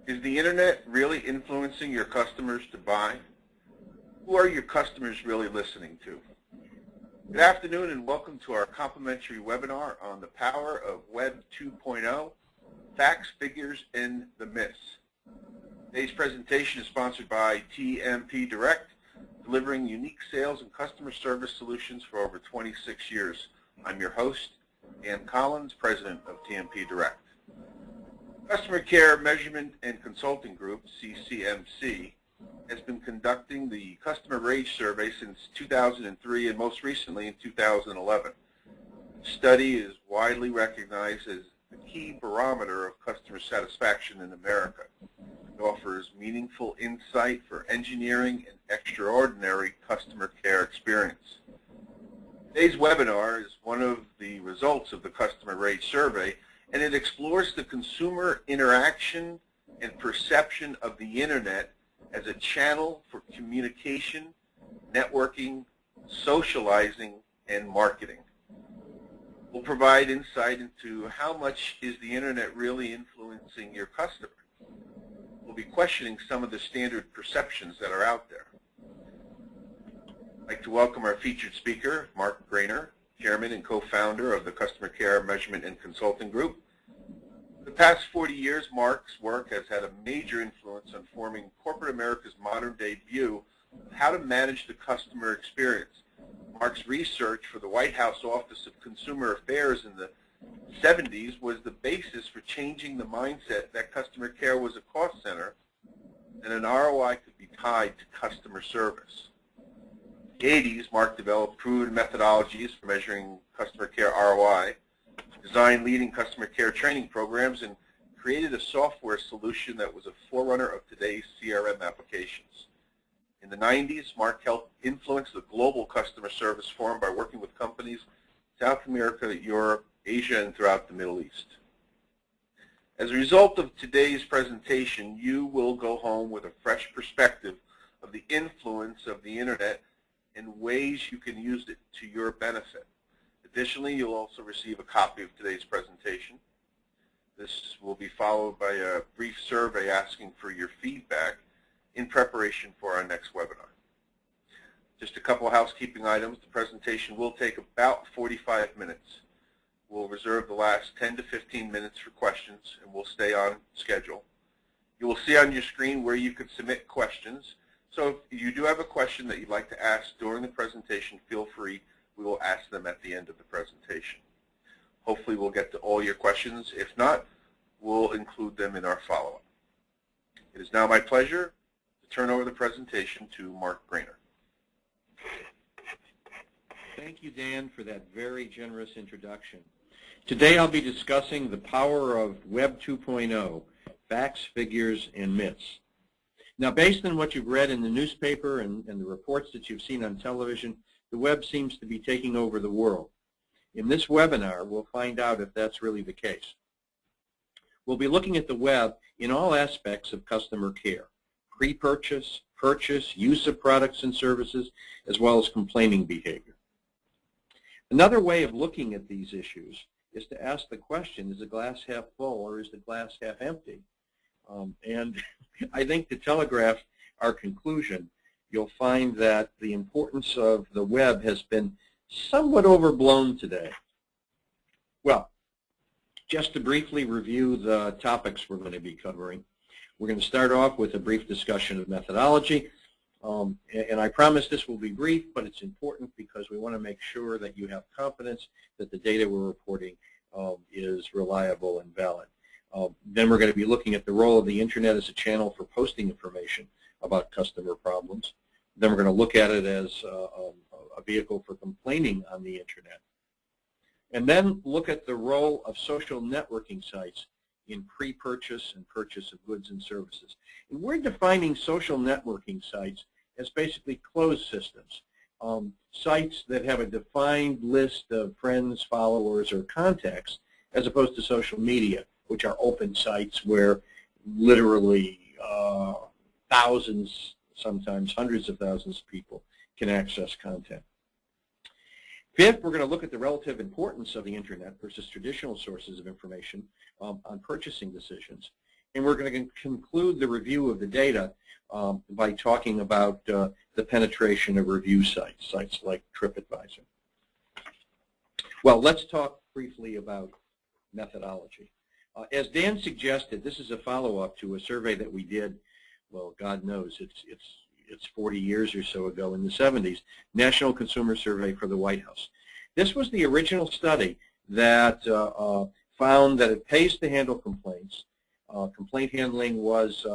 Is the internet really influencing your customers to buy? Who are your customers really listening to? Good afternoon and welcome to our complimentary webinar on the power of Web 2.0, facts, figures, and the myths. Today's presentation is sponsored by TMP Direct, delivering unique sales and customer service solutions for over 26 years. I'm your host, Dan Collins, President of TMP Direct. Customer Care Measurement and Consulting Group, CCMC, has been conducting the Customer Rage Survey since 2003 and most recently in 2011. The study is widely recognized as the key barometer of customer satisfaction in America. It offers meaningful insight for engineering an extraordinary customer care experience. Today's webinar is one of the results of the Customer Rage Survey, and it explores the consumer interaction and perception of the Internet as a channel for communication, networking, socializing, and marketing. We'll provide insight into how much is the Internet really influencing your customer. We'll be questioning some of the standard perceptions that are out there. I'd like to welcome our featured speaker, Mark Grainer, Chairman and co-founder of the Customer Care Measurement and Consulting Group. For the past 40 years, Mark's work has had a major influence on forming corporate America's modern-day view of how to manage the customer experience. Mark's research for the White House Office of Consumer Affairs in the 70s was the basis for changing the mindset that customer care was a cost center and an ROI could be tied to customer service. In the 80s, Mark developed proven methodologies for measuring customer care ROI, designed leading customer care training programs, and created a software solution that was a forerunner of today's CRM applications. In the 90s, Mark helped influence the global customer service forum by working with companies in South America, Europe, Asia, and throughout the Middle East. As a result of today's presentation, you will go home with a fresh perspective of the influence of the Internet and ways you can use it to your benefit. Additionally, you'll also receive a copy of today's presentation. This will be followed by a brief survey asking for your feedback in preparation for our next webinar. Just a couple of housekeeping items. The presentation will take about 45 minutes. We'll reserve the last 10 to 15 minutes for questions, and we'll stay on schedule. You will see on your screen where you can submit questions. So if you do have a question that you'd like to ask during the presentation, feel free. We will ask them at the end of the presentation. Hopefully we'll get to all your questions. If not, we'll include them in our follow-up. It is now my pleasure to turn over the presentation to Mark Grainer. Thank you, Dan, for that very generous introduction. Today I'll be discussing the power of Web 2.0, facts, figures, and myths. Now, based on what you've read in the newspaper and the reports that you've seen on television, the web seems to be taking over the world. In this webinar, we'll find out if that's really the case. We'll be looking at the web in all aspects of customer care: pre-purchase, purchase, use of products and services, as well as complaining behavior. Another way of looking at these issues is to ask the question, is the glass half full or is the glass half empty? And I think to telegraph our conclusion, you'll find that the importance of the web has been somewhat overblown today. Well, just to briefly review the topics we're going to be covering, we're going to start off with a brief discussion of methodology. And I promise this will be brief, but it's important because we want to make sure that you have confidence that the data we're reporting is reliable and valid. Then we're going to be looking at the role of the Internet as a channel for posting information about customer problems. Then we're going to look at it as a vehicle for complaining on the Internet. And then look at the role of social networking sites in pre-purchase and purchase of goods and services. And we're defining social networking sites as basically closed systems, sites that have a defined list of friends, followers, or contacts, as opposed to social media, which are open sites where literally thousands, sometimes hundreds of thousands of people can access content. Fifth, we're going to look at the relative importance of the Internet versus traditional sources of information on purchasing decisions. And we're going to conclude the review of the data by talking about the penetration of review sites like TripAdvisor. Well, let's talk briefly about methodology. As Dan suggested, this is a follow-up to a survey that we did, well, God knows, it's 40 years or so ago in the 70s, National Consumer Survey for the White House. This was the original study that found that it pays to handle complaints. Complaint handling was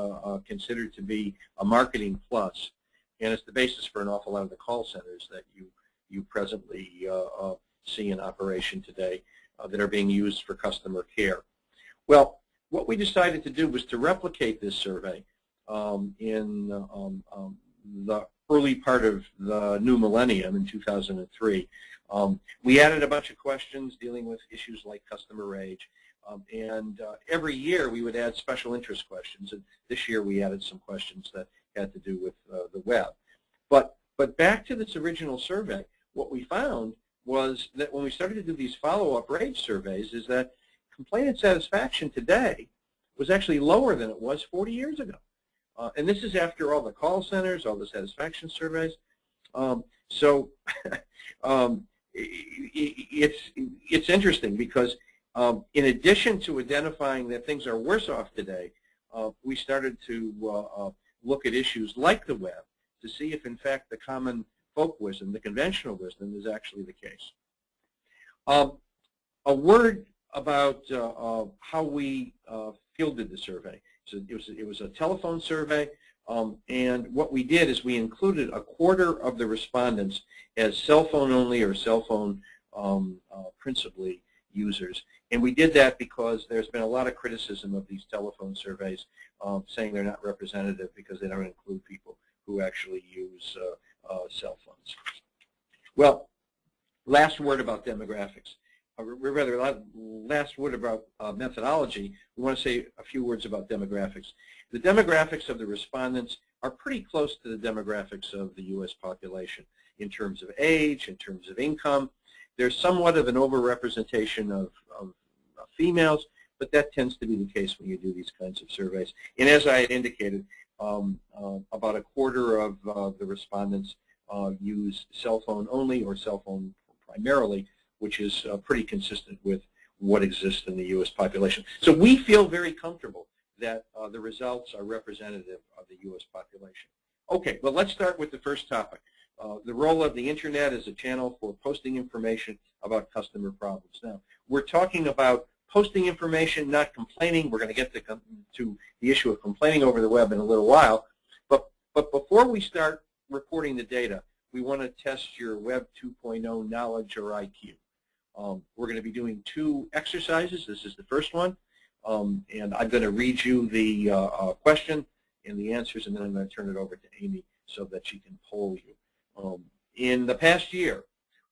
considered to be a marketing plus, and it's the basis for an awful lot of the call centers that you presently see in operation today that are being used for customer care. Well, what we decided to do was to replicate this survey in the early part of the new millennium in 2003. We added a bunch of questions dealing with issues like customer age, and every year we would add special interest questions, and this year we added some questions that had to do with the web. But back to this original survey, what we found was that when we started to do these follow-up rate surveys is that complainant satisfaction today was actually lower than it was 40 years ago. And this is after all the call centers, all the satisfaction surveys. So it's interesting because in addition to identifying that things are worse off today, we started to look at issues like the web to see if, in fact, the common folk wisdom, the conventional wisdom, is actually the case. A word about how we fielded the survey. So it was a telephone survey, and what we did is we included a quarter of the respondents as cell phone only or cell phone principally users. And we did that because there's been a lot of criticism of these telephone surveys saying they're not representative because they don't include people who actually use cell phones. Well, last word about demographics. Last word about methodology. We want to say a few words about demographics. The demographics of the respondents are pretty close to the demographics of the U.S. population in terms of age, in terms of income. There's somewhat of an overrepresentation of females, but that tends to be the case when you do these kinds of surveys. And as I had indicated, about a quarter of the respondents use cell phone only or cell phone primarily, which is pretty consistent with what exists in the U.S. population. So we feel very comfortable that the results are representative of the U.S. population. Okay, well, let's start with the first topic, the role of the Internet as a channel for posting information about customer problems. Now, we're talking about posting information, not complaining. We're going to get to the issue of complaining over the web in a little while. But before we start reporting the data, we want to test your Web 2.0 knowledge or IQ. We're going to be doing two exercises. This is the first one. And I'm going to read you the question and the answers, and then I'm going to turn it over to Amy so that she can poll you. In the past year,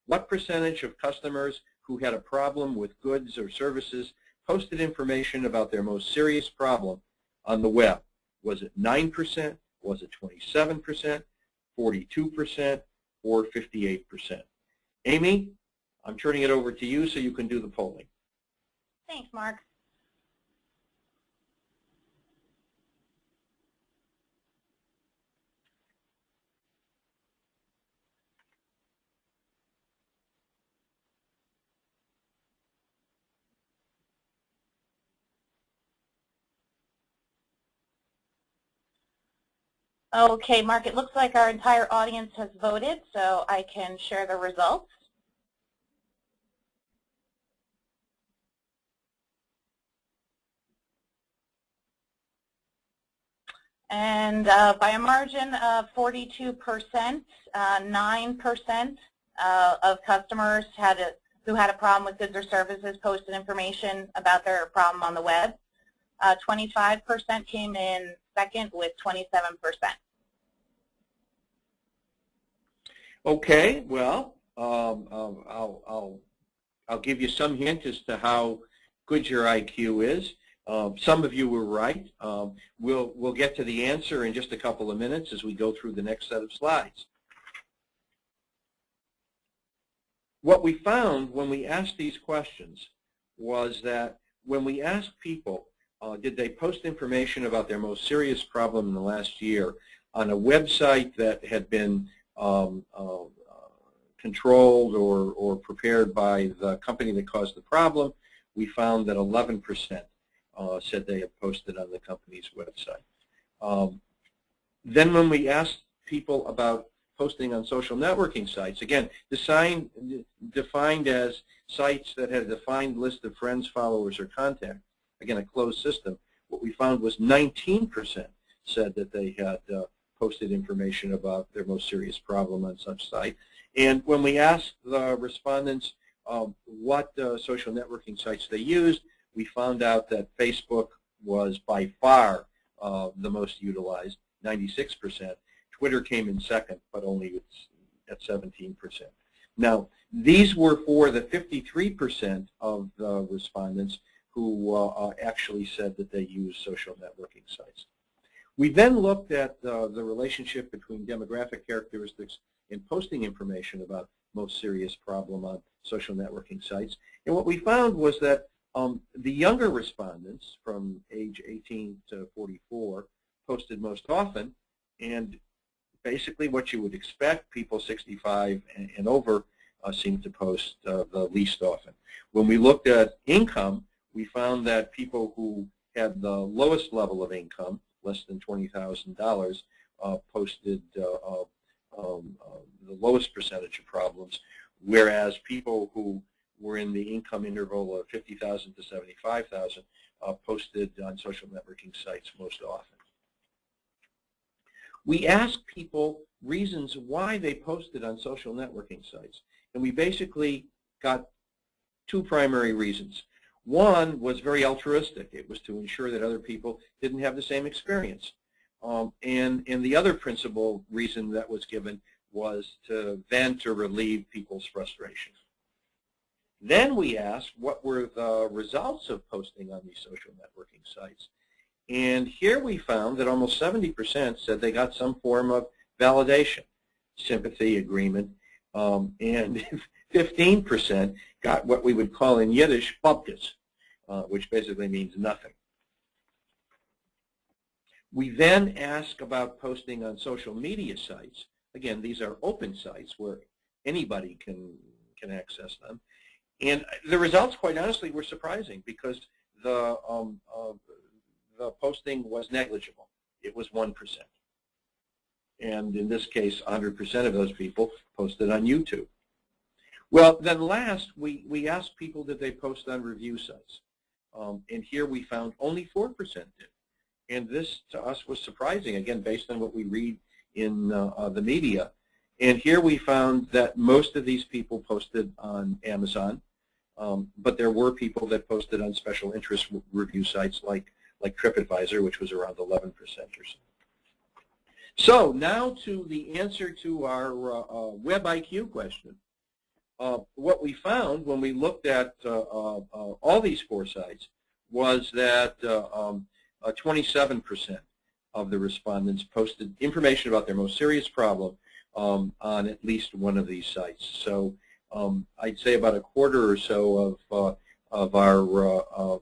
what percentage of customers who had a problem with goods or services posted information about their most serious problem on the web? Was it 9%? Was it 27%? 42%? Or 58%? Amy, I'm turning it over to you so you can do the polling. Thanks, Mark. Okay, Mark, it looks like our entire audience has voted, so I can share the results. And by a margin of 42%, 9% of customers who had a problem with goods or services posted information about their problem on the web. 25% came in second with 27%. Okay, well, I'll give you some hint as to how good your IQ is. Some of you were right. We'll get to the answer in just a couple of minutes as we go through the next set of slides. What we found when we asked these questions was that when we asked people did they post information about their most serious problem in the last year on a website that had been controlled or prepared by the company that caused the problem. We found that 11% said they had posted on the company's website. Then when we asked people about posting on social networking sites, again, defined as sites that had a defined list of friends, followers, or contacts, again, a closed system, what we found was 19% said that they had posted information about their most serious problem on such site. And when we asked the respondents what social networking sites they used, we found out that Facebook was by far the most utilized, 96%. Twitter came in second, but only at 17%. Now, these were for the 53% of the respondents who actually said that they use social networking sites. We then looked at the relationship between demographic characteristics and posting information about most serious problem on social networking sites. And what we found was that the younger respondents from age 18 to 44 posted most often, and basically what you would expect, people 65 and over seem to post the least often. When we looked at income, we found that people who had the lowest level of income, less than $20,000, posted the lowest percentage of problems, whereas people who were in the income interval of $50,000 to $75,000 posted on social networking sites most often. We asked people reasons why they posted on social networking sites, and we basically got two primary reasons. One was very altruistic. It was to ensure that other people didn't have the same experience. And the other principal reason that was given was to vent or relieve people's frustration. Then we asked what were the results of posting on these social networking sites. And here we found that almost 70% said they got some form of validation, sympathy, agreement, and 15% got what we would call in Yiddish, bupkes, which basically means nothing. We then ask about posting on social media sites. Again, these are open sites where anybody can access them. And the results, quite honestly, were surprising because the posting was negligible. It was 1%. And in this case, 100% of those people posted on YouTube. Well, then last, we asked people did they post on review sites. And here we found only 4% did. And this, to us, was surprising, again, based on what we read in the media. And here we found that most of these people posted on Amazon, but there were people that posted on special interest review sites like TripAdvisor, which was around 11% or so. So now to the answer to our Web IQ question. What we found when we looked at all these 4 sites was that 27% of the respondents posted information about their most serious problem on at least one of these sites. So I'd say about a quarter or so of our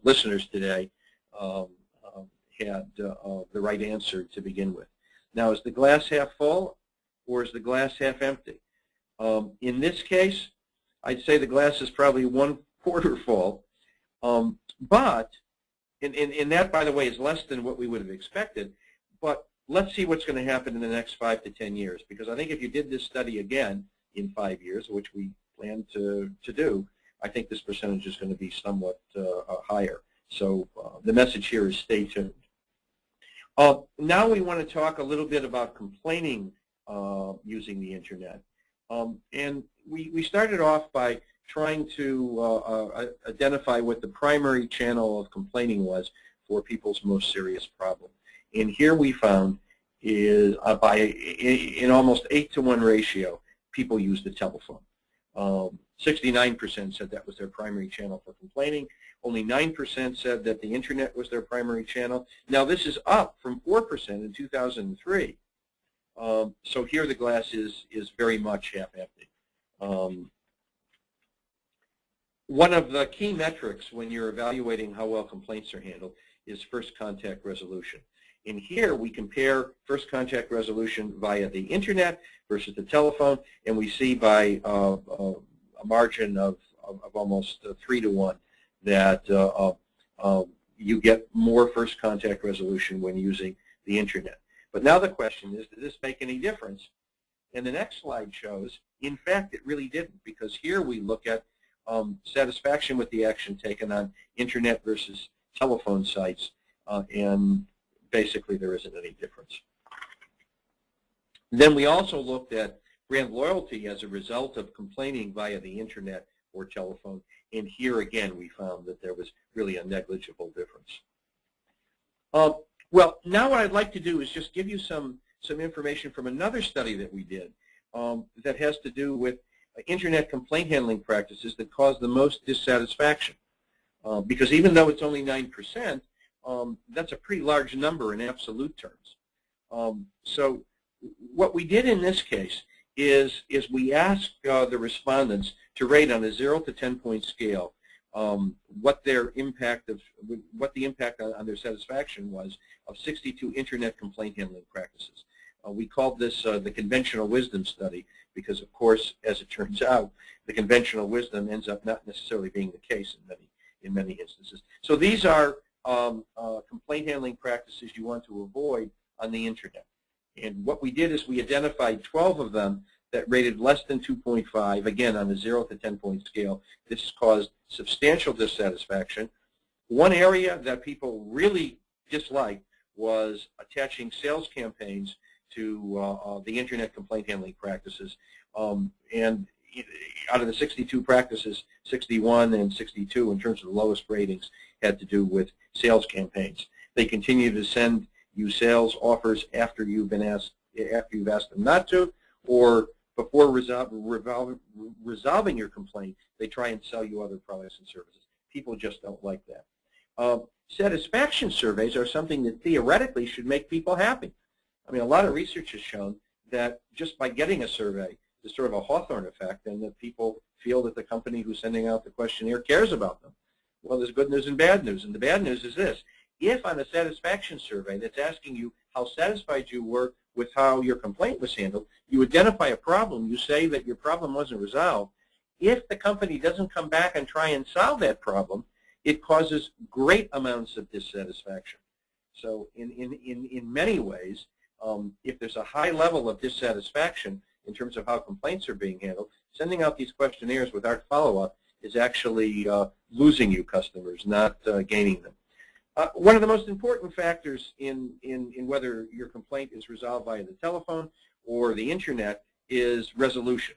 listeners today had the right answer to begin with. Now, is the glass half full or is the glass half empty? In this case, I'd say the glass is probably 1/4 full, but and that, by the way, is less than what we would have expected. But let's see what's going to happen in the next 5 to 10 years, because I think if you did this study again in 5 years, which we plan to do, I think this percentage is going to be somewhat higher. So the message here is stay tuned. Now we want to talk a little bit about complaining using the Internet. And we started off by trying to identify what the primary channel of complaining was for people's most serious problem. And here we found is in almost 8-to-1 ratio, people used the telephone. 69% said that was their primary channel for complaining. Only 9% said that the Internet was their primary channel. Now this is up from 4% in 2003. So here the glass is very much half empty. One of the key metrics when you're evaluating how well complaints are handled is first contact resolution. In here, we compare first contact resolution via the internet versus the telephone, and we see by a margin of almost 3 to 1 that you get more first contact resolution when using the internet. But now the question is, does this make any difference? And the next slide shows, in fact, it really didn't, because here we look at satisfaction with the action taken on internet versus telephone sites, and basically there isn't any difference. Then we also looked at brand loyalty as a result of complaining via the internet or telephone, and here again we found that there was really a negligible difference. Well, now what I'd like to do is just give you some information from another study that we did that has to do with internet complaint handling practices that cause the most dissatisfaction. Because even though it's only 9%, that's a pretty large number in absolute terms. So what we did in this case is we asked the respondents to rate on a 0 to 10-point scale what the impact on their satisfaction was of 62 internet complaint handling practices. We called this the conventional wisdom study because, of course, as it turns out, the conventional wisdom ends up not necessarily being the case in many instances. So these are complaint handling practices you want to avoid on the internet. And what we did is we identified 12 of them that rated less than 2.5, again on a 0 to 10-point scale. This caused substantial dissatisfaction. One area that people really disliked was attaching sales campaigns to the internet complaint handling practices. And out of the 62 practices, 61 and 62 in terms of the lowest ratings had to do with sales campaigns. They continue to send you sales offers after you've asked them not to, or before resolving your complaint, they try and sell you other products and services. People just don't like that. Satisfaction surveys are something that theoretically should make people happy. I mean, a lot of research has shown that just by getting a survey, there's sort of a Hawthorne effect, and that people feel that the company who's sending out the questionnaire cares about them. Well, there's good news and bad news, and the bad news is this. If on a satisfaction survey that's asking you how satisfied you were with how your complaint was handled, you identify a problem, you say that your problem wasn't resolved, if the company doesn't come back and try and solve that problem, it causes great amounts of dissatisfaction. So in many ways, if there's a high level of dissatisfaction in terms of how complaints are being handled, sending out these questionnaires without follow-up is actually losing you customers, not gaining them. One of the most important factors in whether your complaint is resolved via the telephone or the internet is resolution.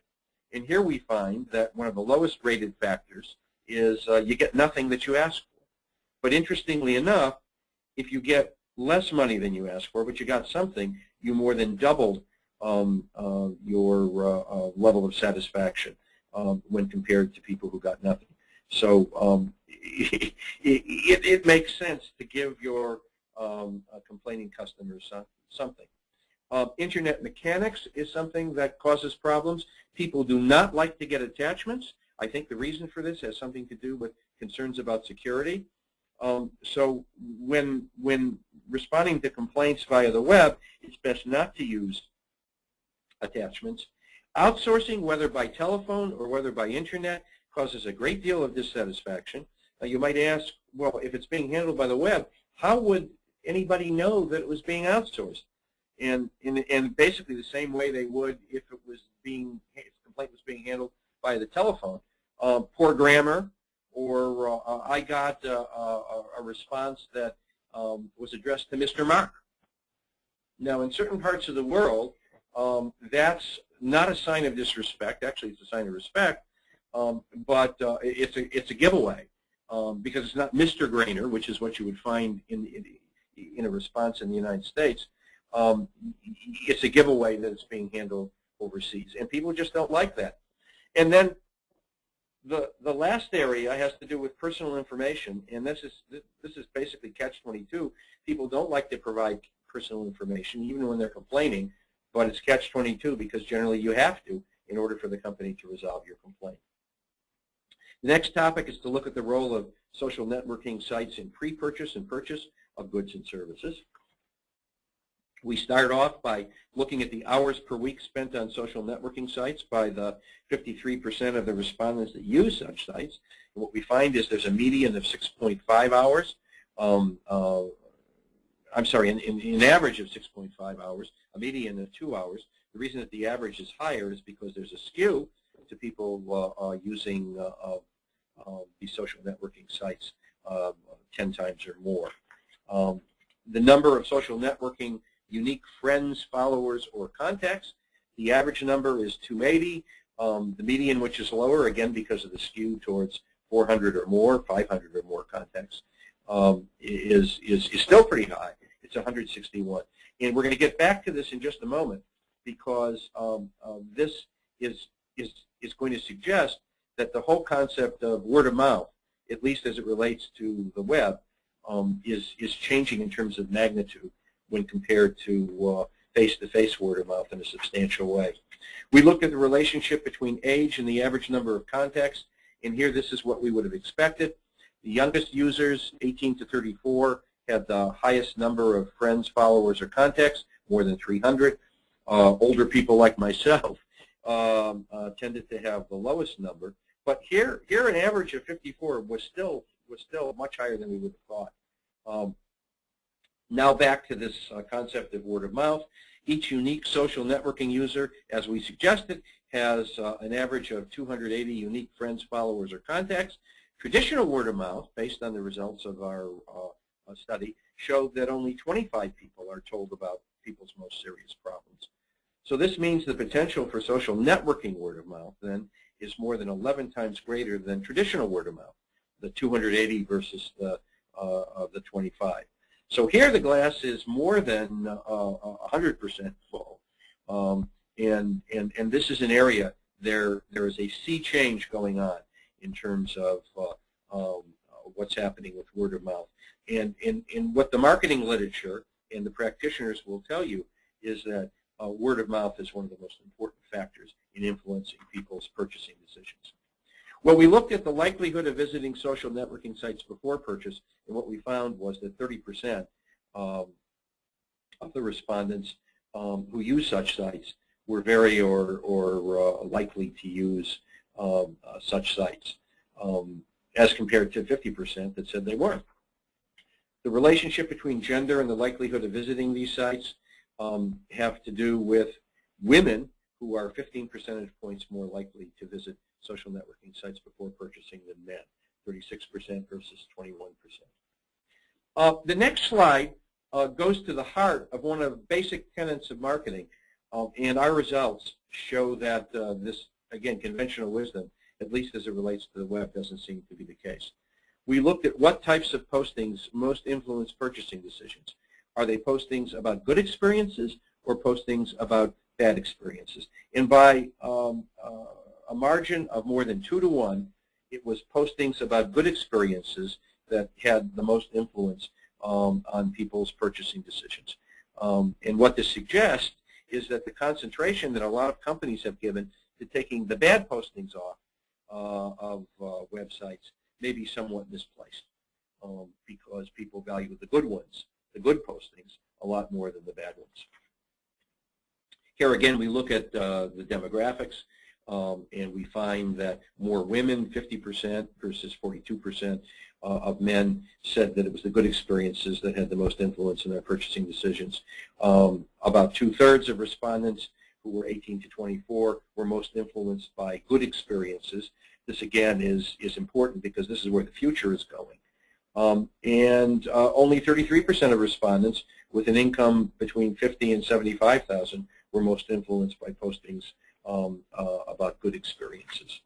And here we find that one of the lowest rated factors is you get nothing that you ask for. But interestingly enough, if you get less money than you asked for, but you got something, you more than doubled your level of satisfaction when compared to people who got nothing. So it makes sense to give your complaining customers something. Internet mechanics is something that causes problems. People do not like to get attachments. I think the reason for this has something to do with concerns about security. So when responding to complaints via the web, it's best not to use attachments. Outsourcing, whether by telephone or whether by internet, causes a great deal of dissatisfaction. You might ask, well, if it's being handled by the web, how would anybody know that it was being outsourced? And basically the same way they would if the complaint was being handled by the telephone. Poor grammar, or I got a response that was addressed to Mr. Mark. Now, in certain parts of the world, that's not a sign of disrespect. Actually, it's a sign of respect, but it's a giveaway because it's not Mr. Grainer, which is what you would find in a response in the United States. It's a giveaway that it's being handled overseas, and people just don't like that. And then the last area has to do with personal information, and this is basically catch-22. People don't like to provide personal information, even when they're complaining, but it's catch-22 because generally you have to in order for the company to resolve your complaint. The next topic is to look at the role of social networking sites in pre-purchase and purchase. of goods and services. We started off by looking at the hours per week spent on social networking sites by the 53% of the respondents that use such sites. And what we find is there's a median of 6.5 hours. I'm sorry, an average of 6.5 hours, a median of 2 hours. The reason that the average is higher is because there's a skew to people using these social networking sites 10 times or more. The number of social networking unique friends, followers, or contacts, the average number is 280. The median, which is lower, again because of the skew towards 400 or more, 500 or more contacts, is still pretty high. It's 161. And we're going to get back to this in just a moment, because this is going to suggest that the whole concept of word of mouth, at least as it relates to the web, is changing in terms of magnitude when compared to face-to-face word of mouth in a substantial way. We looked at the relationship between age and the average number of contacts, and here this is what we would have expected. The youngest users, 18 to 34, had the highest number of friends, followers, or contacts, more than 300. Older people like myself tended to have the lowest number. But here an average of 54 was still much higher than we would have thought. Now back to this concept of word of mouth. Each unique social networking user, as we suggested, has an average of 280 unique friends, followers, or contacts. Traditional word of mouth, based on the results of our study, showed that only 25 people are told about people's most serious problems. So this means the potential for social networking word of mouth, then, is more than 11 times greater than traditional word of mouth, the 280 versus the 25. So here the glass is more than 100% full, and this is an area there is a sea change going on in terms of what's happening with word of mouth. And what the marketing literature and the practitioners will tell you is that word of mouth is one of the most important factors in influencing people's purchasing decisions. Well, we looked at the likelihood of visiting social networking sites before purchase, and what we found was that 30% of the respondents who use such sites were very or likely to use such sites, as compared to 50% that said they weren't. The relationship between gender and the likelihood of visiting these sites have to do with women, who are 15 percentage points more likely to visit social networking sites before purchasing than men, 36% versus 21%. The next slide goes to the heart of one of the basic tenets of marketing, and our results show that this, again, conventional wisdom, at least as it relates to the web, doesn't seem to be the case. We looked at what types of postings most influence purchasing decisions. Are they postings about good experiences or postings about bad experiences? And by a margin of more than 2 to 1, it was postings about good experiences that had the most influence on people's purchasing decisions. And what this suggests is that the concentration that a lot of companies have given to taking the bad postings off of websites may be somewhat misplaced, because people value the good ones, the good postings, a lot more than the bad ones. Here again we look at the demographics, and we find that more women, 50% versus 42% of men, said that it was the good experiences that had the most influence in their purchasing decisions. About 2/3 of respondents who were 18 to 24 were most influenced by good experiences. This again is important because this is where the future is going. And only 33% of respondents with an income between $50,000 and $75,000 were most influenced by postings about good experiences.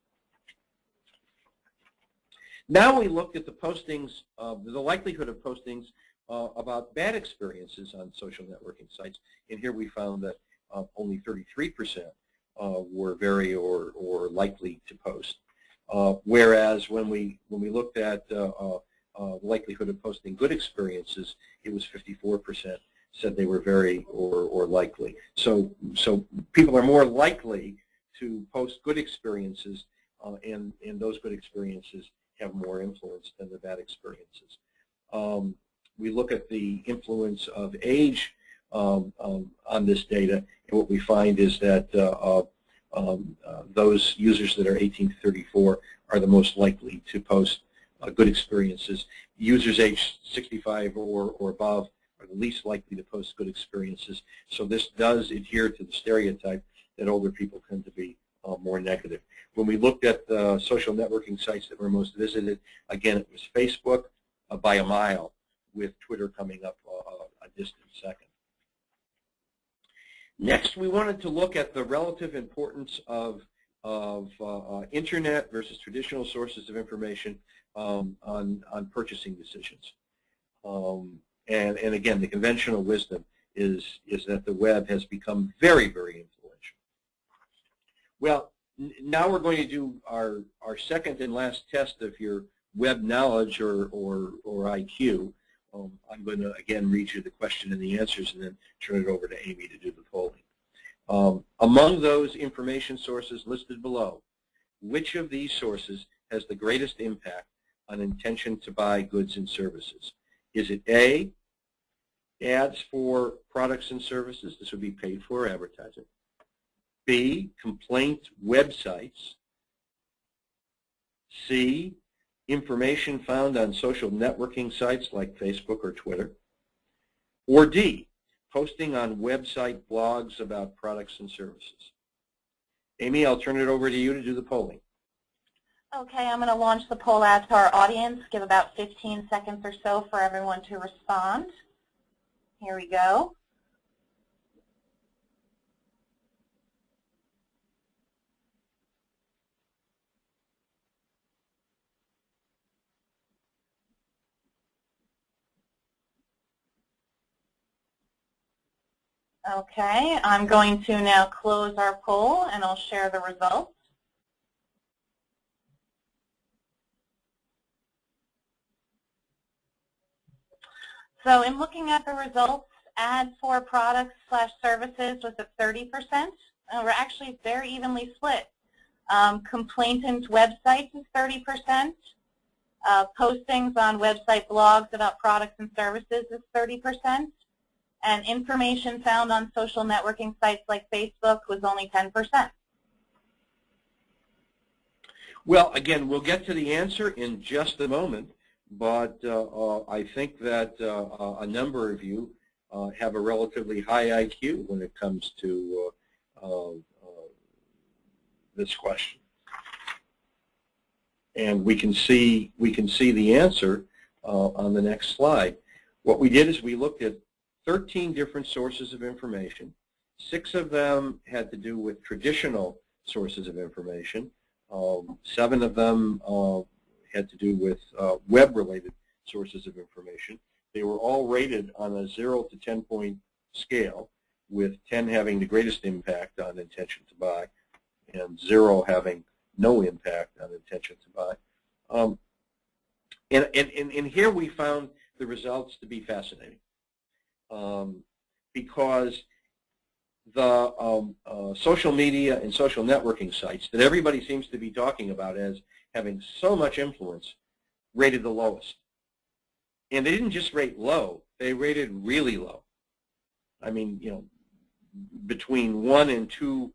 Now we looked at the postings, the likelihood of postings about bad experiences on social networking sites, and here we found that only 33% were very or likely to post. Whereas when we looked at likelihood of posting good experiences, it was 54% said they were very or likely. So people are more likely to post good experiences, and those good experiences have more influence than the bad experiences. we look at the influence of age on this data, and what we find is that those users that are 18 to 34 are the most likely to post good experiences. Users aged 65 or above are the least likely to post good experiences. So this does adhere to the stereotype that older people tend to be more negative. When we looked at the social networking sites that were most visited, again, it was Facebook by a mile, with Twitter coming up a distant second. Next, we wanted to look at the relative importance of Internet versus traditional sources of information on purchasing decisions. And again, the conventional wisdom is that the web has become very, very influential. Well, now we're going to do our second and last test of your web knowledge or IQ. I'm going to, again, read you the question and the answers and then turn it over to Amy to do the polling. Among those information sources listed below, which of these sources has the greatest impact on intention to buy goods and services? Is it A, ads for products and services? This would be paid for advertising. B, complaint websites. C, information found on social networking sites like Facebook or Twitter. Or D, posting on website blogs about products and services. Amy, I'll turn it over to you to do the polling. Okay, I'm going to launch the poll out to our audience. Give about 15 seconds or so for everyone to respond. Here we go. Okay, I'm going to now close our poll and I'll share the results. So in looking at the results, ads for products/services was at 30%. We're actually very evenly split. Complainant websites is 30%. Postings on website blogs about products and services is 30%. And information found on social networking sites like Facebook was only 10%. Well, again, we'll get to the answer in just a moment, but I think that a number of you have a relatively high IQ when it comes to this question. And we can see the answer on the next slide. What we did is we looked at 13 different sources of information. 6 of them had to do with traditional sources of information. 7 of them had to do with web-related sources of information. They were all rated on a 0 to 10-point scale, with 10 having the greatest impact on intention to buy and 0 having no impact on intention to buy. And here we found the results to be fascinating. Because the social media and social networking sites that everybody seems to be talking about as having so much influence rated the lowest. And they didn't just rate low, they rated really low. I mean, you know, between 1 and 2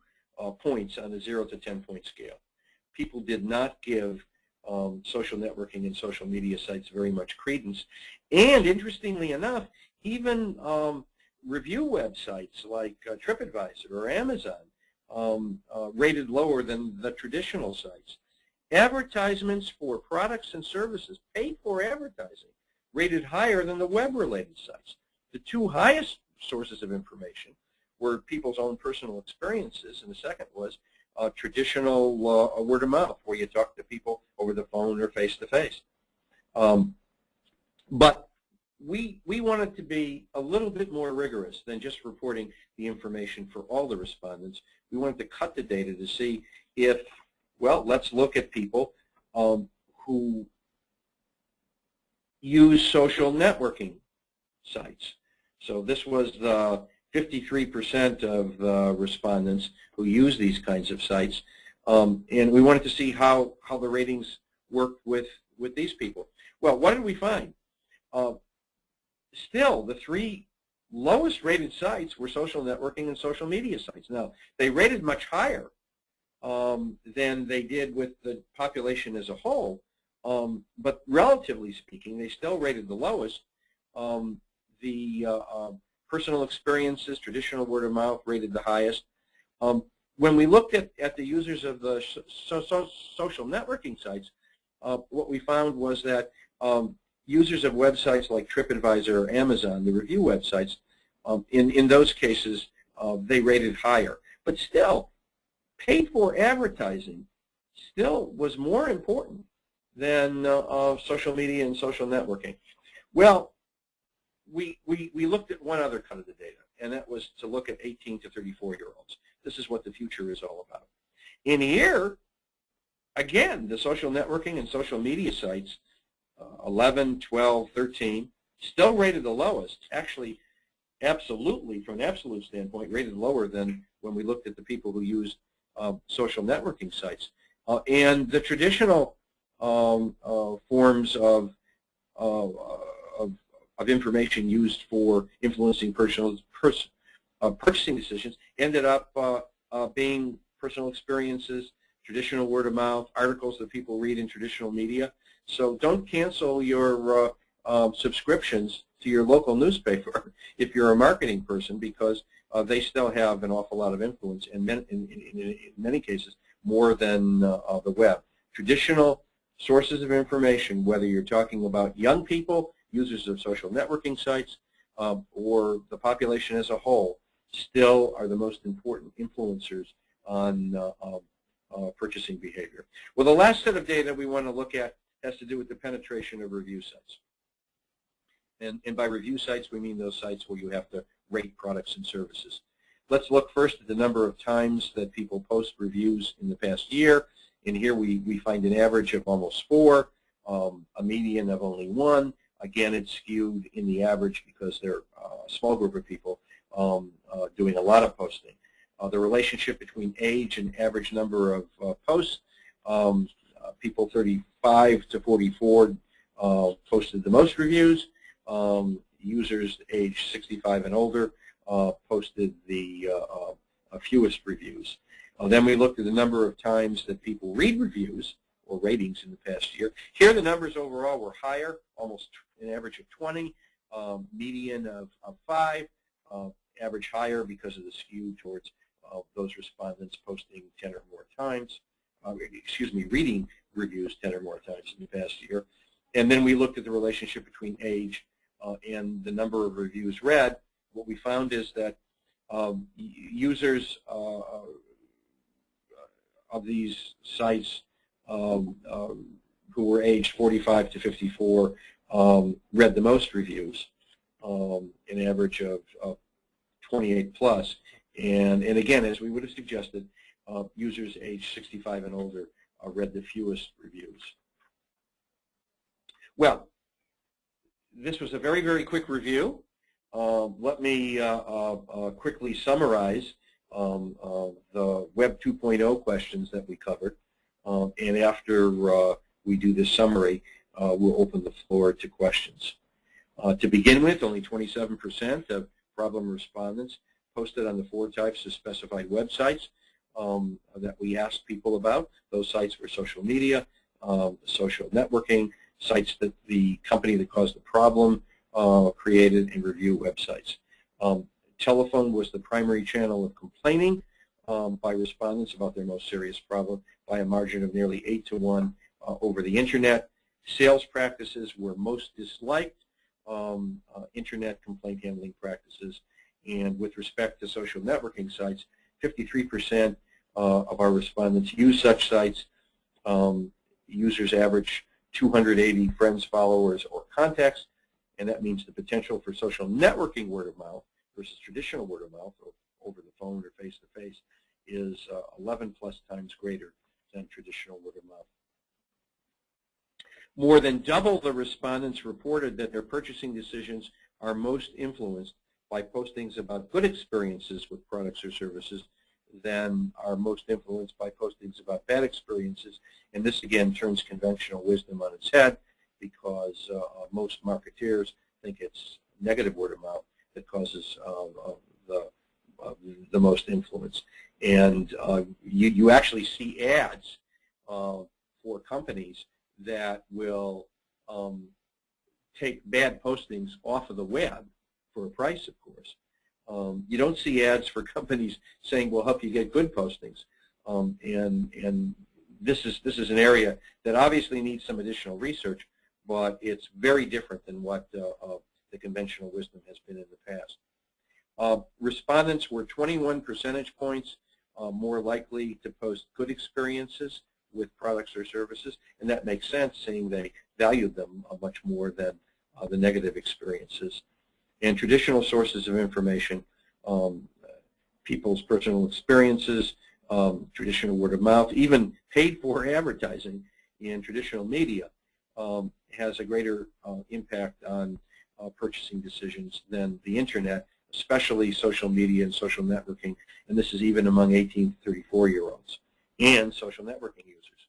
points on a 0 to 10-point scale. People did not give social networking and social media sites very much credence. And interestingly enough, even review websites like TripAdvisor or Amazon rated lower than the traditional sites. Advertisements for products and services, paid for advertising, rated higher than the web-related sites. The 2 highest sources of information were people's own personal experiences, and the second was traditional word of mouth, where you talk to people over the phone or face-to-face. But we wanted to be a little bit more rigorous than just reporting the information for all the respondents. We wanted to cut the data to see if, well, let's look at people who use social networking sites. So this was the 53% of the respondents who use these kinds of sites. And we wanted to see how the ratings worked with these people. Well, what did we find? still, the three lowest rated sites were social networking and social media sites. Now, they rated much higher than they did with the population as a whole, but relatively speaking, they still rated the lowest. Personal experiences, traditional word of mouth, rated the highest. When we looked at the users of the social networking sites, what we found was that users of websites like TripAdvisor or Amazon, the review websites, in those cases, they rated higher. But still, paid-for advertising still was more important than social media and social networking. Well, we looked at one other cut of the data, and that was to look at 18 to 34-year-olds. This is what the future is all about. In here, again, the social networking and social media sites, 11, 12, 13, still rated the lowest. Actually, absolutely, from an absolute standpoint, rated lower than when we looked at the people who used social networking sites. And the traditional forms of information used for influencing purchasing decisions ended up being personal experiences, traditional word of mouth, articles that people read in traditional media. So don't cancel your subscriptions to your local newspaper if you're a marketing person, because they still have an awful lot of influence, and in many cases more than the web. Traditional sources of information, whether you're talking about young people, users of social networking sites, or the population as a whole, still are the most important influencers on purchasing behavior. Well, the last set of data we want to look at has to do with the penetration of review sites. And by review sites, we mean those sites where you have to rate products and services. Let's look first at the number of times that people post reviews in the past year. And here we find an average of almost 4, a median of only 1. Again, it's skewed in the average because they're a small group of people doing a lot of posting. The relationship between age and average number of posts, people 35 to 44 posted the most reviews. Users age 65 and older posted the fewest reviews. Then we looked at the number of times that people read reviews or ratings in the past year. Here the numbers overall were higher, almost an average of 20, median of 5, average higher because of the skew towards those respondents posting 10 or more times, reading reviews 10 or more times in the past year. And then we looked at the relationship between age and the number of reviews read. What we found is that users of these sites who were aged 45 to 54 read the most reviews, an average of 28 plus. And again, as we would have suggested, users aged 65 and older read the fewest reviews. Well, this was a very, very quick review. Let me quickly summarize the Web 2.0 questions that we covered. And after we do this summary, we'll open the floor to questions. To begin with, only 27% of problem respondents posted on the 4 types of specified websites that we asked people about. Those sites were social media, social networking, sites that the company that caused the problem created, and review websites. Telephone was the primary channel of complaining by respondents about their most serious problem by a margin of nearly 8 to 1 over the Internet. Sales practices were most disliked, Internet complaint handling practices. And with respect to social networking sites, 53% of our respondents use such sites. Users average 280 friends, followers, or contacts, and that means the potential for social networking word of mouth versus traditional word of mouth or over the phone or face-to-face is 11 plus times greater than traditional word of mouth. More than double the respondents reported that their purchasing decisions are most influenced by postings about good experiences with products or services than are most influenced by postings about bad experiences. And this, again, turns conventional wisdom on its head, because most marketeers think it's negative word of mouth that causes the most influence. And you actually see ads for companies that will take bad postings off of the web for a price, of course. You don't see ads for companies saying we'll help you get good postings. And this is an area that obviously needs some additional research, but it's very different than what the conventional wisdom has been in the past. Respondents were 21 percentage points more likely to post good experiences with products or services, and that makes sense, seeing they valued them much more than the negative experiences. And traditional sources of information, people's personal experiences, traditional word of mouth, even paid-for advertising in traditional media has a greater impact on purchasing decisions than the Internet, especially social media and social networking, and this is even among 18 to 34-year-olds and social networking users.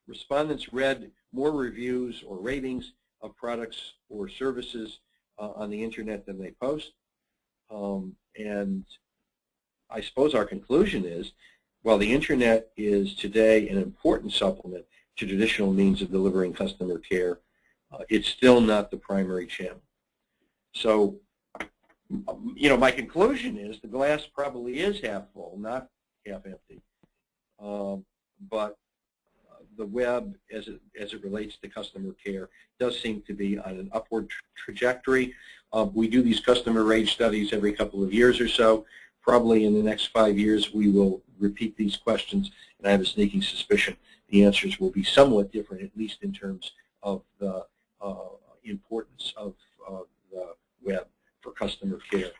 Respondents read more reviews or ratings of products or services on the Internet than they post, and I suppose our conclusion is, while the Internet is today an important supplement to traditional means of delivering customer care, it's still not the primary channel. So, you know, my conclusion is the glass probably is half full, not half empty. But the web, as it relates to customer care, does seem to be on an upward trajectory. We do these customer rage studies every couple of years or so. Probably in the next 5 years we will repeat these questions, and I have a sneaking suspicion the answers will be somewhat different, at least in terms of the importance of the web for customer care.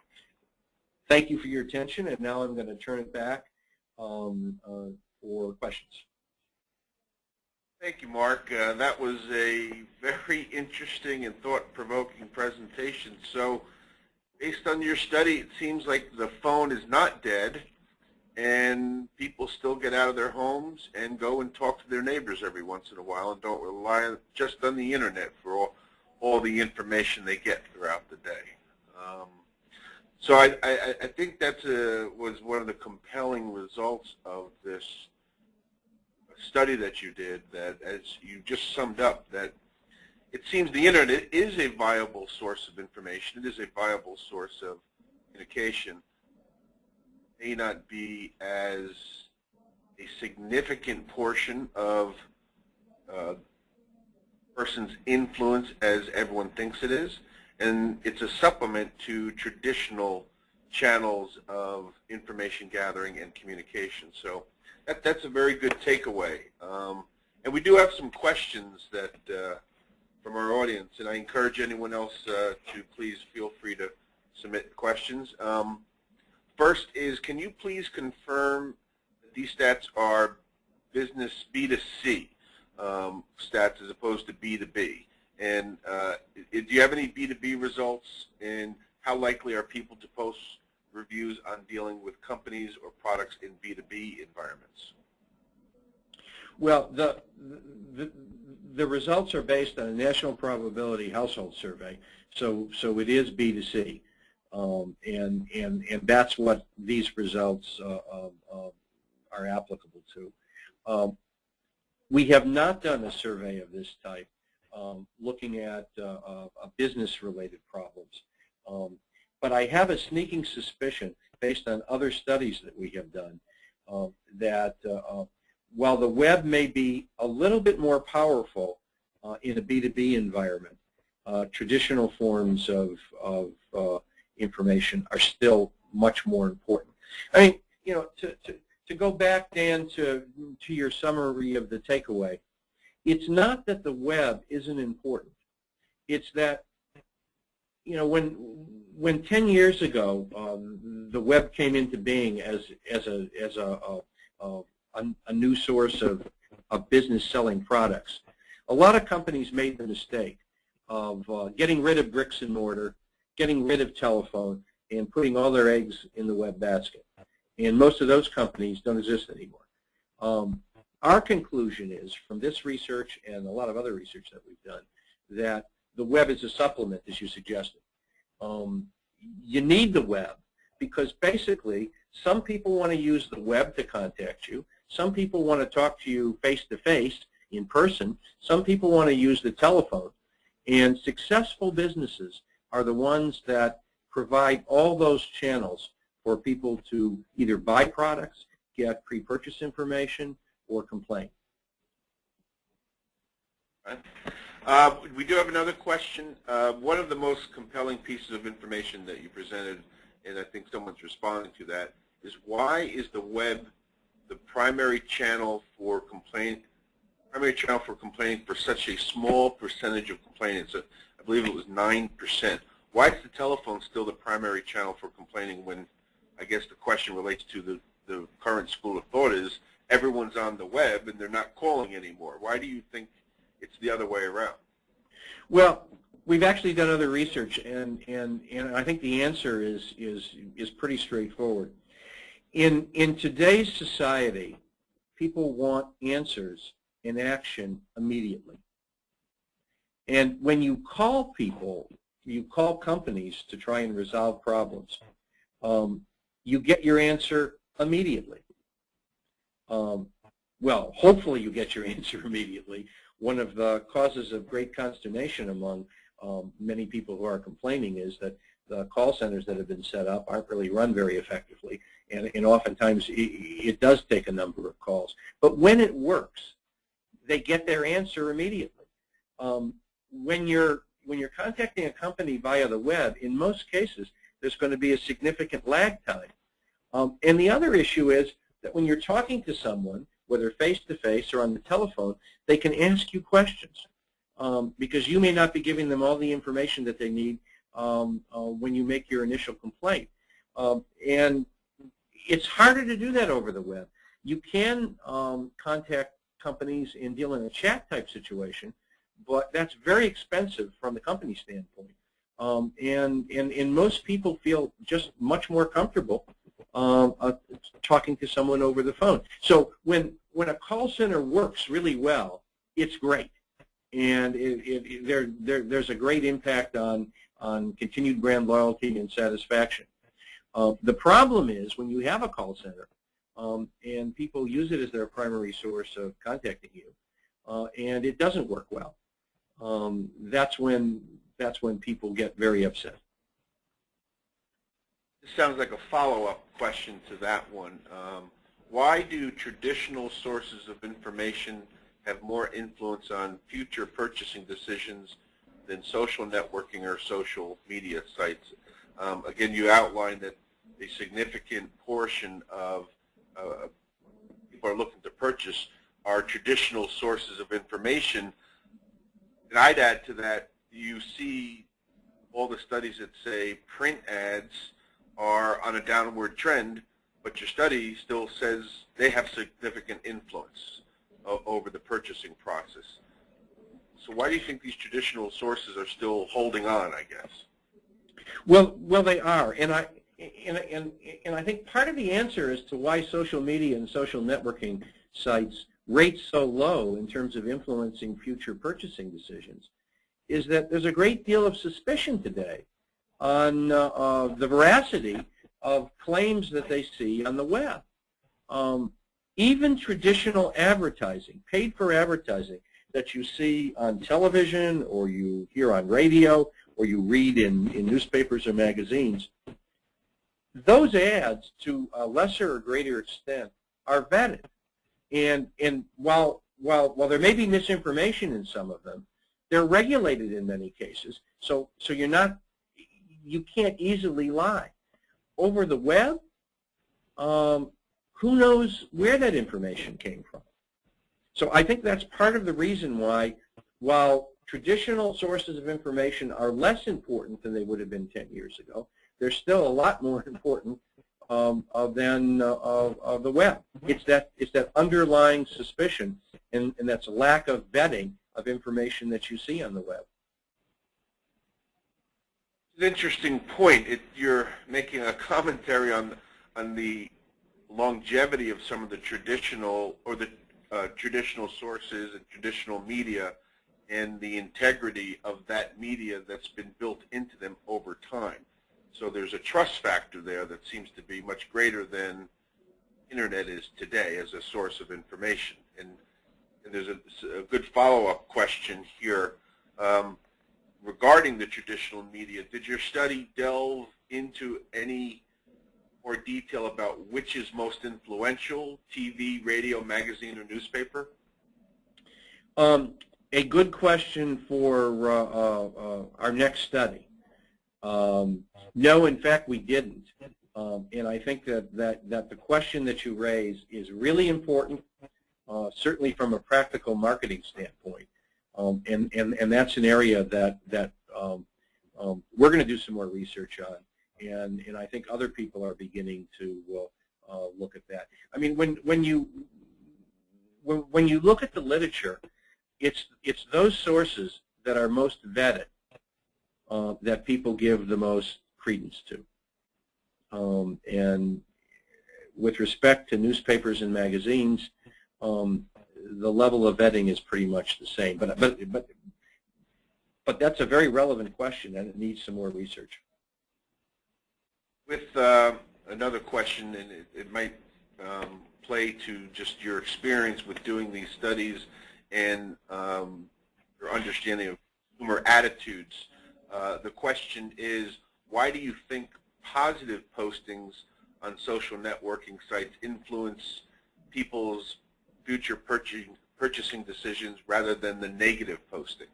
Thank you for your attention, and now I'm going to turn it back for questions. Thank you, Mark. That was a very interesting and thought-provoking presentation. So, based on your study, it seems like the phone is not dead, and people still get out of their homes and go and talk to their neighbors every once in a while and don't rely just on the Internet for all the information they get throughout the day. So I think that was one of the compelling results of this study that you did, that as you just summed up, that it seems the Internet is a viable source of information. It is a viable source of communication. It may not be as a significant portion of a person's influence as everyone thinks it is, and it's a supplement to traditional channels of information gathering and communication. So that's a very good takeaway. And we do have some questions that from our audience, and I encourage anyone else to please feel free to submit questions. First is, can you please confirm that these stats are business B2C stats as opposed to B2B? And do you have any B2B results, and how likely are people to post reviews on dealing with companies or products in B2B environments? Well, the results are based on a national probability household survey, so it is B2C, and that's what these results are applicable to. We have not done a survey of this type looking at business-related problems, but I have a sneaking suspicion, based on other studies that we have done, that while the web may be a little bit more powerful in a B2B environment, traditional forms of information are still much more important. I mean, you know, to go back, Dan, to your summary of the takeaway, it's not that the web isn't important. It's that, you know, when 10 years ago the web came into being as a new source of business selling products, a lot of companies made the mistake of getting rid of bricks and mortar, getting rid of telephone, and putting all their eggs in the web basket. And most of those companies don't exist anymore. Our conclusion is, from this research and a lot of other research that we've done, that the web is a supplement, as you suggested. You need the web because basically some people want to use the web to contact you. Some people want to talk to you face-to-face in person. Some people want to use the telephone. And successful businesses are the ones that provide all those channels for people to either buy products, get pre-purchase information, or complain. We do have another question. One of the most compelling pieces of information that you presented, and I think someone's responding to that, is why is the web the primary channel for complaining for such a small percentage of complainants? I believe it was 9%. Why is the telephone still the primary channel for complaining when, I guess the question relates to the current school of thought is everyone's on the web and they're not calling anymore? Why do you think it's the other way around? Well, we've actually done other research, and I think the answer is pretty straightforward. In today's society, people want answers and action immediately. And when you call people, you call companies to try and resolve problems, you get your answer immediately. Well, hopefully you get your answer immediately. One of the causes of great consternation among many people who are complaining is that the call centers that have been set up aren't really run very effectively, and oftentimes it does take a number of calls. But when it works, they get their answer immediately. When you're contacting a company via the web, in most cases, there's going to be a significant lag time. And the other issue is that when you're talking to someone, whether face-to-face or on the telephone, they can ask you questions because you may not be giving them all the information that they need when you make your initial complaint. And it's harder to do that over the web. You can contact companies and deal in a chat-type situation, but that's very expensive from the company standpoint. And most people feel just much more comfortable talking to someone over the phone. So when a call center works really well, it's great, and there's a great impact on continued brand loyalty and satisfaction. The problem is when you have a call center and people use it as their primary source of contacting you, and it doesn't work well. That's when people get very upset. This sounds like a follow-up question to that one. Why do traditional sources of information have more influence on future purchasing decisions than social networking or social media sites? Again, you outlined that a significant portion of people are looking to purchase are traditional sources of information. And I'd add to that, you see all the studies that say print ads are on a downward trend, but your study still says they have significant influence over the purchasing process. So why do you think these traditional sources are still holding on, I guess? Well, they are, and I think part of the answer as to why social media and social networking sites rate so low in terms of influencing future purchasing decisions is that there's a great deal of suspicion today on the veracity of claims that they see on the web. Even traditional advertising, paid-for advertising that you see on television or you hear on radio or you read in newspapers or magazines, those ads, to a lesser or greater extent, are vetted. And while there may be misinformation in some of them, they're regulated in many cases. So you can't easily lie. Over the web, who knows where that information came from? So I think that's part of the reason why, while traditional sources of information are less important than they would have been 10 years ago, they're still a lot more important than the web. It's that underlying suspicion, and that's a lack of vetting of information that you see on the web. It's an interesting point. You're making a commentary on the longevity of some of the traditional traditional sources and traditional media and the integrity of that media that's been built into them over time. So there's a trust factor there that seems to be much greater than Internet is today as a source of information. And there's a good follow-up question here regarding the traditional media. Did your study delve into any more detail about which is most influential, TV, radio, magazine, or newspaper? A good question for our next study. No, in fact, we didn't. And I think that the question that you raise is really important, certainly from a practical marketing standpoint. And that's an area that we're going to do some more research on. And I think other people are beginning to look at that. I mean, when you look at the literature, it's those sources that are most vetted that people give the most credence to. And with respect to newspapers and magazines, the level of vetting is pretty much the same. But that's a very relevant question, and it needs some more research. With another question, and it might play to just your experience with doing these studies and your understanding of consumer attitudes. The question is, why do you think positive postings on social networking sites influence people's future purchasing decisions rather than the negative posting?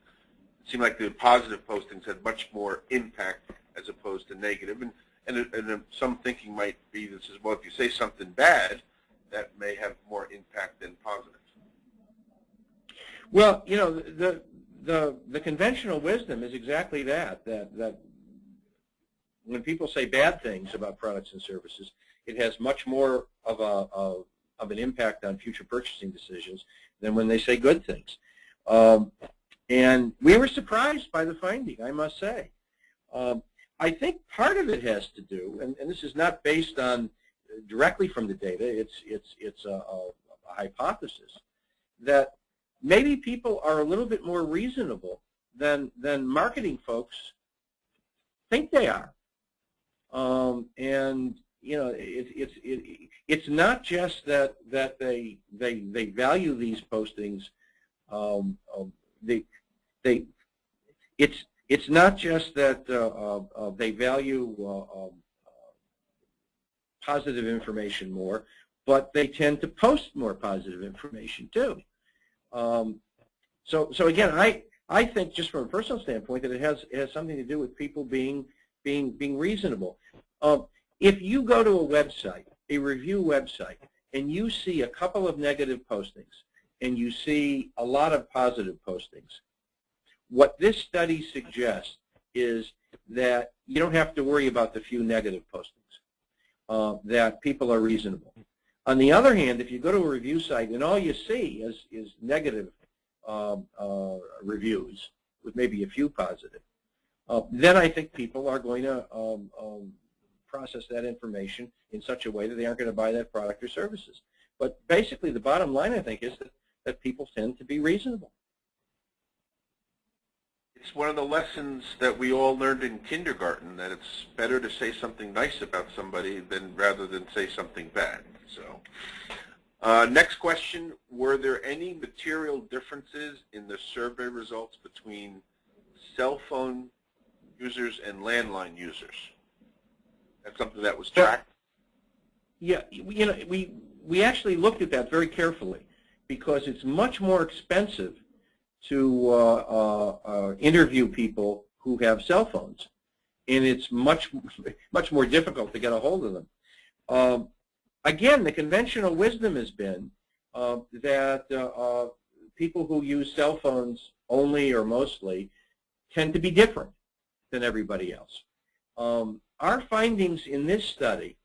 It seemed like the positive postings had much more impact as opposed to negative. And some thinking might be this is, well, if you say something bad, that may have more impact than positive. Well, you know, the conventional wisdom is exactly that when people say bad things about products and services, it has much more of an impact on future purchasing decisions than when they say good things. And we were surprised by the finding, I must say. I think part of it has to do, and this is not based on directly from the data, it's a hypothesis, that maybe people are a little bit more reasonable than marketing folks think they are. And you know, it's not just that they value these postings. It's not just that they value positive information more, but they tend to post more positive information too. So again, I think just from a personal standpoint that it has something to do with people being reasonable. If you go to a website, a review website, and you see a couple of negative postings and you see a lot of positive postings, what this study suggests is that you don't have to worry about the few negative postings, that people are reasonable. On the other hand, if you go to a review site and all you see is negative reviews with maybe a few positive, then I think people are going to process that information in such a way that they aren't going to buy that product or services. But basically the bottom line, I think, is that people tend to be reasonable. It's one of the lessons that we all learned in kindergarten, that it's better to say something nice about somebody rather than say something bad. So, next question, were there any material differences in the survey results between cell phone users and landline users? That's something that was tracked? Yeah, you know, we actually looked at that very carefully because it's much more expensive to interview people who have cell phones, and it's much more difficult to get a hold of them. Again, the conventional wisdom has been that people who use cell phones only or mostly tend to be different than everybody else. Our findings in this study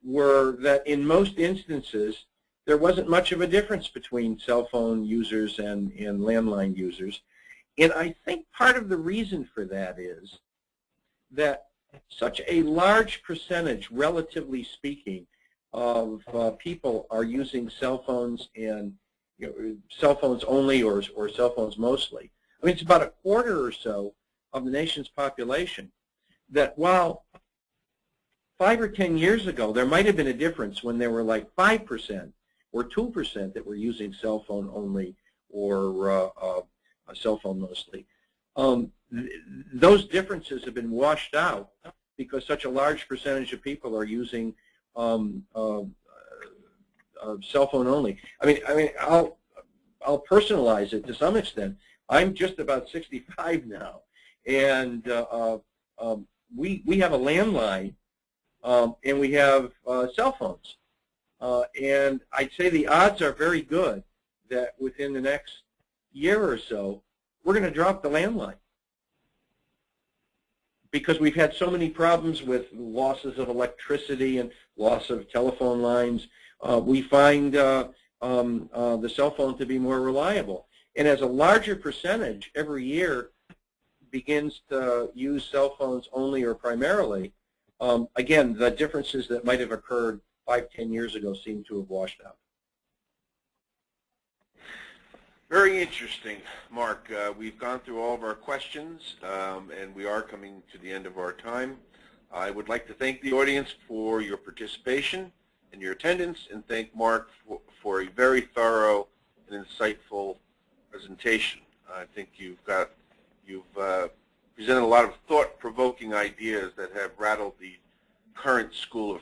were that in most instances there wasn't much of a difference between cell phone users and landline users. And I think part of the reason for that is that such a large percentage, relatively speaking, of people are using cell phones and cell phones only or cell phones mostly. mean, it's about a quarter or so of the nation's population, that while 5 or 10 years ago there might have been a difference when there were like 5% or 2% that were using cell phone only or a cell phone mostly. Those differences have been washed out because such a large percentage of people are using cell phone only. I mean, I'll personalize it to some extent. I'm just about 65 now, and we have a landline, and we have cell phones. And I'd say the odds are very good that within the next year or so, we're going to drop the landline, because we've had so many problems with losses of electricity and loss of telephone lines. We find the cell phone to be more reliable. And as a larger percentage every year begins to use cell phones only or primarily, again, the differences that might have occurred 5, 10 years ago seem to have washed out. Very interesting, Mark. We've gone through all of our questions, and we are coming to the end of our time. I would like to thank the audience for your participation and your attendance, and thank Mark for a very thorough and insightful presentation. I think you've presented a lot of thought-provoking ideas that have rattled the current school of